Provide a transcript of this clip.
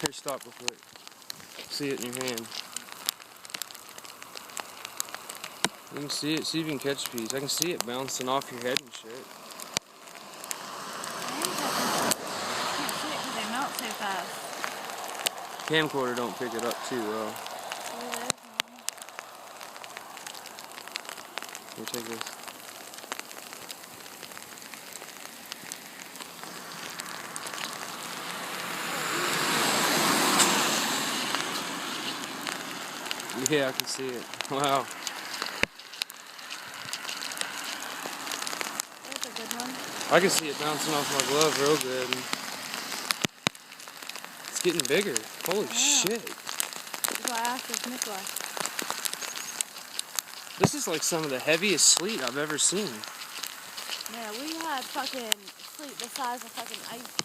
Here, stop real quick. See it in your hand. You can see it. See if you can catch a piece. I can see it bouncing off your head and shit. I can't see it because they melt so fast. Camcorder don't pick it up too well. Here, take this. Yeah, I can see it. Wow. That's a good one. I can see it bouncing off my glove real good. It's getting bigger. Holy shit. That's why I asked if Nicola. This is like some of the heaviest sleet I've ever seen. Yeah, we had fucking sleet the size of fucking ice